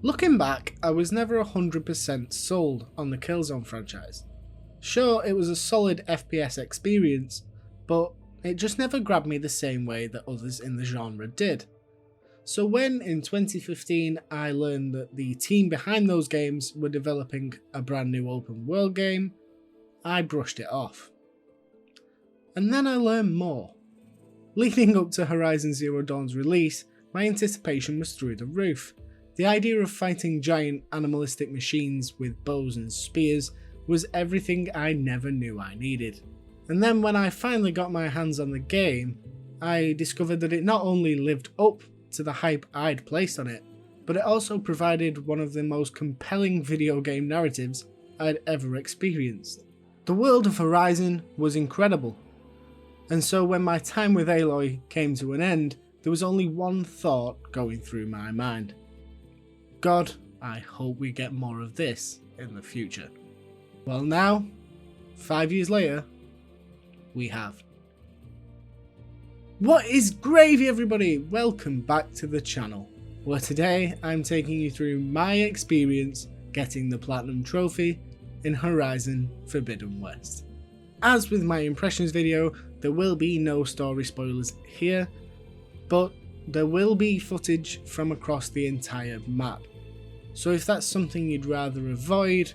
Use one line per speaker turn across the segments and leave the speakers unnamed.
Looking back, I was never 100% sold on the Killzone franchise. Sure, it was a solid FPS experience, but it just never grabbed me the same way that others in the genre did. So when in 2015 I learned that the team behind those games were developing a brand new open world game, I brushed it off. And then I learned more. Leading up to Horizon Zero Dawn's release, my anticipation was through the roof. The idea of fighting giant animalistic machines with bows and spears was everything I never knew I needed. And then when I finally got my hands on the game, I discovered that it not only lived up to the hype I'd placed on it, but it also provided one of the most compelling video game narratives I'd ever experienced. The world of Horizon was incredible, and so when my time with Aloy came to an end, there was only one thought going through my mind. God, I hope we get more of this in the future. Well now, 5 years later, we have. What is gravy, everybody? Welcome back to the channel, where today I'm taking you through my experience getting the Platinum Trophy in Horizon Forbidden West. As with my impressions video, there will be no story spoilers here, but there will be footage from across the entire map. So if that's something you'd rather avoid,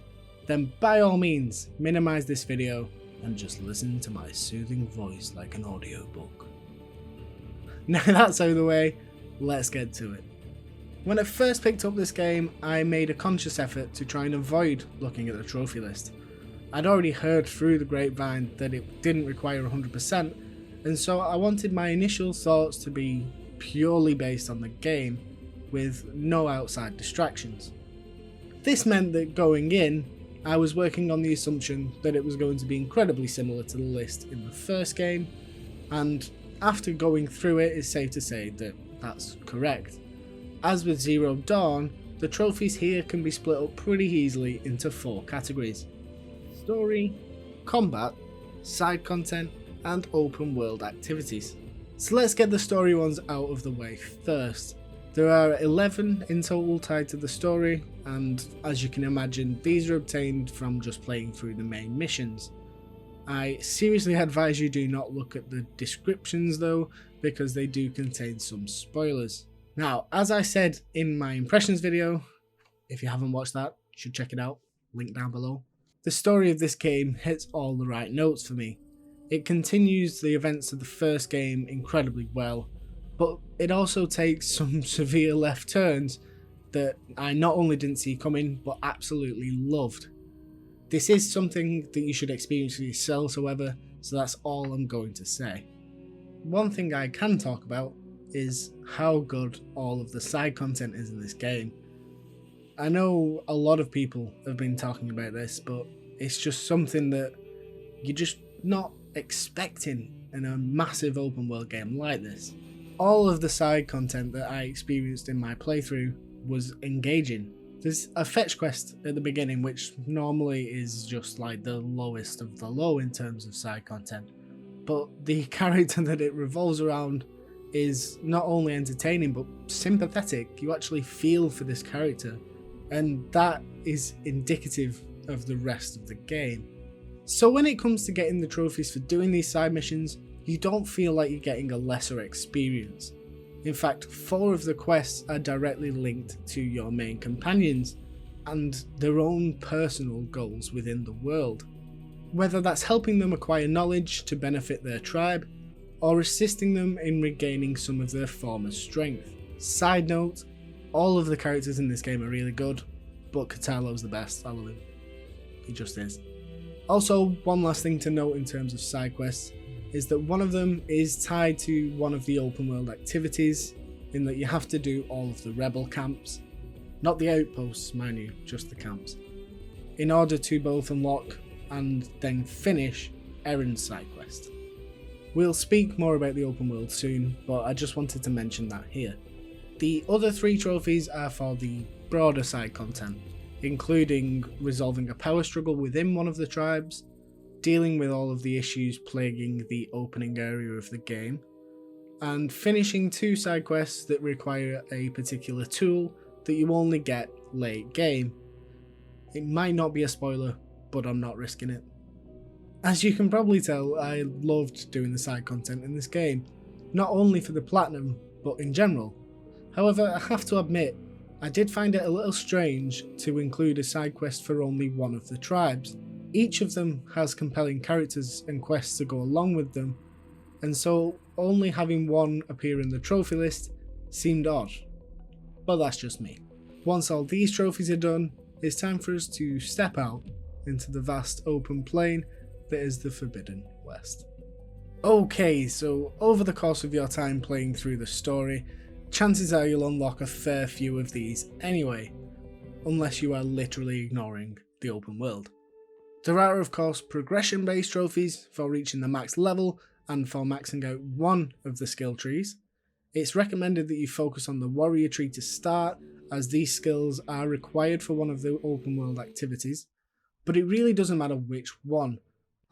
then by all means minimize this video and just listen to my soothing voice like an audiobook. Now that's out of the way, let's get to it. When I first picked up this game, I made a conscious effort to try and avoid looking at the trophy list. I'd already heard through the grapevine that it didn't require 100%, and so I wanted my initial thoughts to be purely based on the game, with no outside distractions. This meant that going in, I was working on the assumption that it was going to be incredibly similar to the list in the first game, and after going through it, it's safe to say that that's correct. As with Zero Dawn, the trophies here can be split up pretty easily into 4 categories: story, combat, side content, and open world activities. So let's get the story ones out of the way first. There are 11 in total tied to the story, and as you can imagine, these are obtained from just playing through the main missions. I seriously advise you do not look at the descriptions though, because they do contain some spoilers. Now, as I said in my impressions video, if you haven't watched that, you should check it out, link down below. The story of this game hits all the right notes for me. It continues the events of the first game incredibly well, but it also takes some severe left turns that I not only didn't see coming, but absolutely loved. This is something that you should experience for yourselves, however, so that's all I'm going to say. One thing I can talk about is how good all of the side content is in this game. I know a lot of people have been talking about this, but it's just something that you're just not expecting in a massive open world game like this. All of the side content that I experienced in my playthrough was engaging. There's a fetch quest at the beginning, which normally is just like the lowest of the low in terms of side content, but the character that it revolves around is not only entertaining but sympathetic. You actually feel for this character, and that is indicative of the rest of the game. So when it comes to getting the trophies for doing these side missions, you don't feel like you're getting a lesser experience. In fact, 4 of the quests are directly linked to your main companions and their own personal goals within the world. Whether that's helping them acquire knowledge to benefit their tribe, or assisting them in regaining some of their former strength. Side note, all of the characters in this game are really good, but Katalo's the best. I love him. He just is. Also, one last thing to note in terms of side quests is that one of them is tied to one of the open world activities, in that you have to do all of the rebel camps, not the outposts mind you, just the camps, in order to both unlock and then finish Erin's side quest. We'll speak more about the open world soon, but I just wanted to mention that here. The other 3 trophies are for the broader side content, including resolving a power struggle within one of the tribes, dealing with all of the issues plaguing the opening area of the game, and finishing 2 side quests that require a particular tool that you only get late game. It might not be a spoiler, but I'm not risking it. As you can probably tell, I loved doing the side content in this game, not only for the platinum, but in general. However, I have to admit, I did find it a little strange to include a side quest for only one of the tribes. Each of them has compelling characters and quests to go along with them, and so only having one appear in the trophy list seemed odd. But that's just me. Once all these trophies are done, it's time for us to step out into the vast open plain that is the Forbidden West. Okay, so over the course of your time playing through the story, chances are you'll unlock a fair few of these anyway, unless you are literally ignoring the open world. There are of course progression based trophies for reaching the max level and for maxing out one of the skill trees. It's recommended that you focus on the warrior tree to start, as these skills are required for one of the open world activities, but it really doesn't matter which one.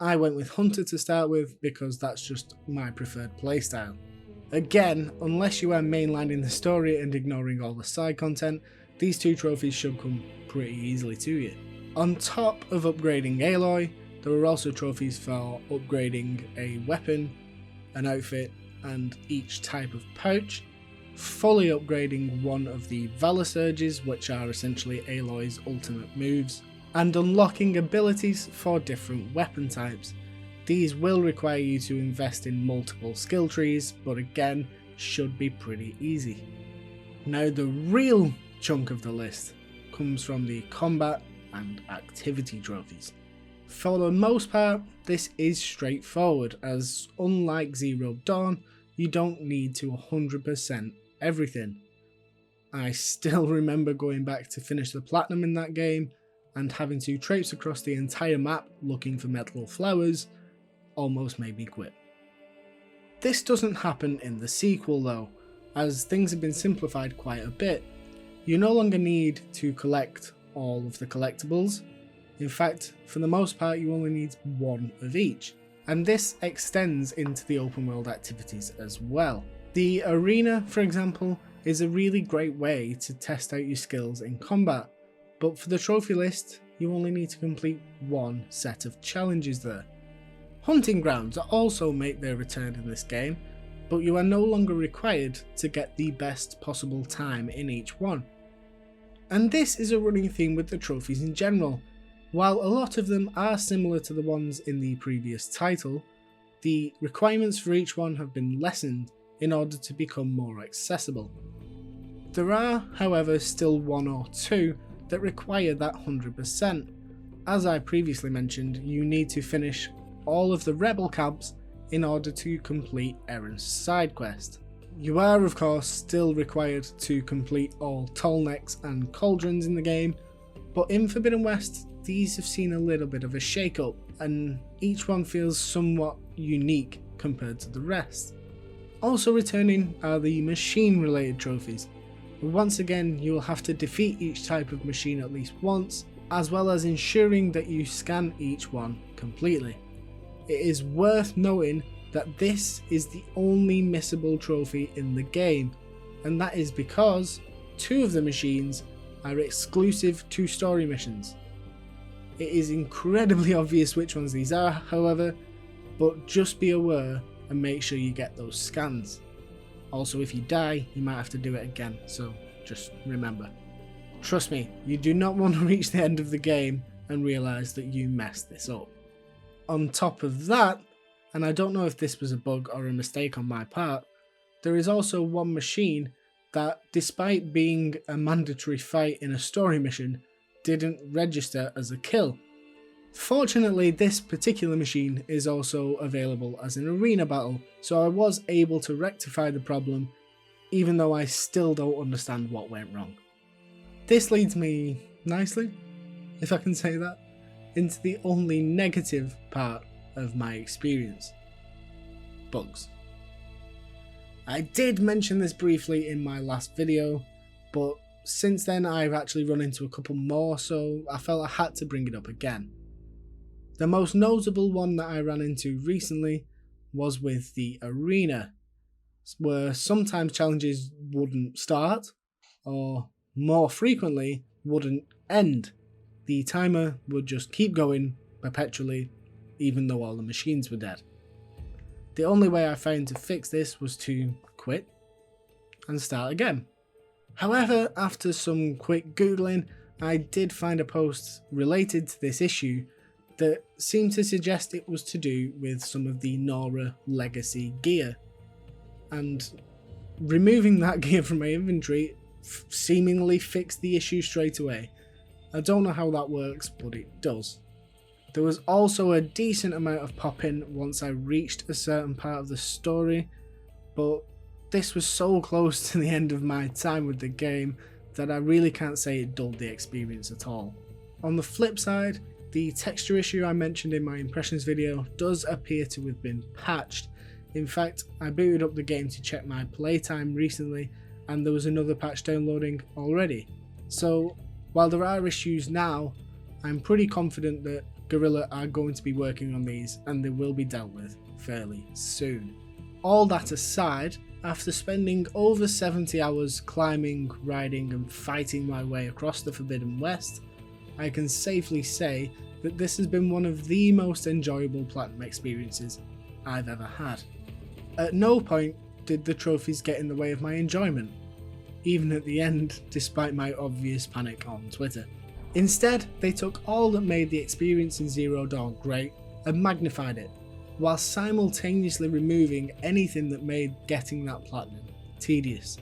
I went with hunter to start with because that's just my preferred playstyle. Again, unless you are mainlining the story and ignoring all the side content, these two trophies should come pretty easily to you. On top of upgrading Aloy, there are also trophies for upgrading a weapon, an outfit, and each type of pouch, fully upgrading one of the Valor Surges, which are essentially Aloy's ultimate moves, and unlocking abilities for different weapon types. These will require you to invest in multiple skill trees, but again, should be pretty easy. Now the real chunk of the list comes from the combat and activity trophies. For the most part, this is straightforward, as unlike Zero Dawn, you don't need to 100% everything. I still remember going back to finish the platinum in that game and having to traipse across the entire map looking for metal flowers almost made me quit. This doesn't happen in the sequel though, as things have been simplified quite a bit. You no longer need to collect all of the collectibles. In fact, for the most part you only need one of each, and this extends into the open world activities as well. The arena, for example, is a really great way to test out your skills in combat, but for the trophy list you only need to complete one set of challenges there. Hunting grounds also make their return in this game, but you are no longer required to get the best possible time in each one. And this is a running theme with the trophies in general. While a lot of them are similar to the ones in the previous title, the requirements for each one have been lessened in order to become more accessible. There are, however, still one or two that require that 100%. As I previously mentioned, you need to finish all of the rebel camps in order to complete Erin's side quest. You are of course still required to complete all Tallnecks and Cauldrons in the game, but in Forbidden West these have seen a little bit of a shake-up, and each one feels somewhat unique compared to the rest. Also returning are the machine related trophies. Once again you will have to defeat each type of machine at least once, as well as ensuring that you scan each one completely. It is worth noting that this is the only missable trophy in the game, and that is because two of the machines are exclusive to story missions. It is incredibly obvious which ones these are, however, but just be aware and make sure you get those scans. Also, if you die, you might have to do it again, so just remember. Trust me, you do not want to reach the end of the game and realise that you messed this up. On top of that, and I don't know if this was a bug or a mistake on my part, there is also one machine that, despite being a mandatory fight in a story mission, didn't register as a kill. Fortunately, this particular machine is also available as an arena battle, so I was able to rectify the problem, even though I still don't understand what went wrong. This leads me nicely, if I can say that, into the only negative part of my experience: bugs. I did mention this briefly in my last video, but since then I've actually run into a couple more, so I felt I had to bring it up again. The most notable one that I ran into recently was with the arena, where sometimes challenges wouldn't start, or more frequently wouldn't end. The timer would just keep going perpetually, even though all the machines were dead. The only way I found to fix this was to quit and start again. However, after some quick googling, I did find a post related to this issue that seemed to suggest it was to do with some of the Nora legacy gear, and removing that gear from my inventory seemingly fixed the issue straight away. I don't know how that works, but it does. There was also a decent amount of pop-in once I reached a certain part of the story, but this was so close to the end of my time with the game that I really can't say it dulled the experience at all. On the flip side, the texture issue I mentioned in my impressions video does appear to have been patched. In fact, I booted up the game to check my playtime recently and there was another patch downloading already. So while there are issues now, I'm pretty confident that Guerrilla are going to be working on these and they will be dealt with fairly soon. All that aside, after spending over 70 hours climbing, riding and fighting my way across the Forbidden West, I can safely say that this has been one of the most enjoyable Platinum experiences I've ever had. At no point did the trophies get in the way of my enjoyment, even at the end despite my obvious panic on Twitter. Instead, they took all that made the experience in Zero Dawn great and magnified it, while simultaneously removing anything that made getting that platinum tedious.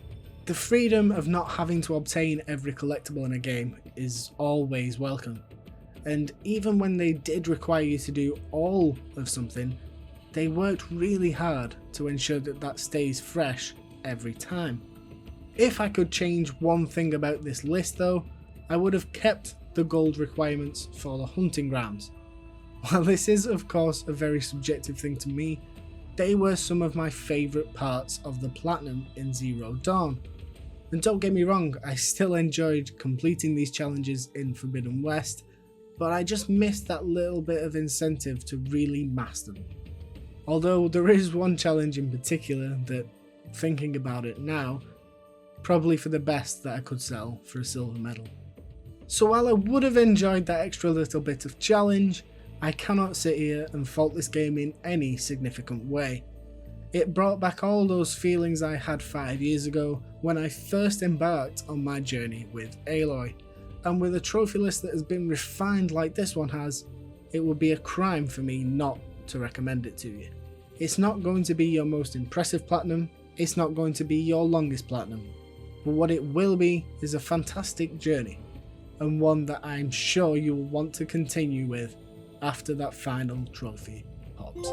The freedom of not having to obtain every collectible in a game is always welcome, and even when they did require you to do all of something, they worked really hard to ensure that that stays fresh every time. If I could change one thing about this list though, I would have kept the gold requirements for the hunting grounds. While this is of course a very subjective thing to me, they were some of my favourite parts of the platinum in Zero Dawn. And don't get me wrong, I still enjoyed completing these challenges in Forbidden West, but I just missed that little bit of incentive to really master them. Although there is one challenge in particular that, thinking about it now, probably for the best that I could sell for a silver medal. So while I would have enjoyed that extra little bit of challenge, I cannot sit here and fault this game in any significant way. It brought back all those feelings I had 5 years ago when I first embarked on my journey with Aloy, and with a trophy list that has been refined like this one has, it would be a crime for me not to recommend it to you. It's not going to be your most impressive platinum, it's not going to be your longest platinum, but what it will be is a fantastic journey, and one that I'm sure you will want to continue with after that final trophy pops.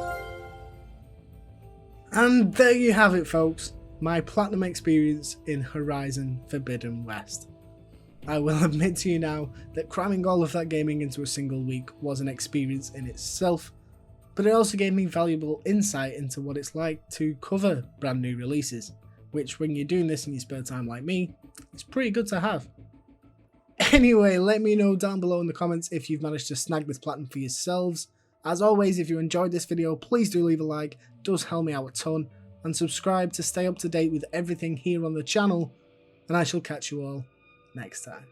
And there you have it folks, my platinum experience in Horizon Forbidden West. I will admit to you now that cramming all of that gaming into a single week was an experience in itself, but it also gave me valuable insight into what it's like to cover brand new releases, which when you're doing this in your spare time like me, it's pretty good to have. Anyway, let me know down below in the comments if you've managed to snag this platinum for yourselves. As always, if you enjoyed this video, please do leave a like, it does help me out a ton, and subscribe to stay up to date with everything here on the channel, and I shall catch you all next time.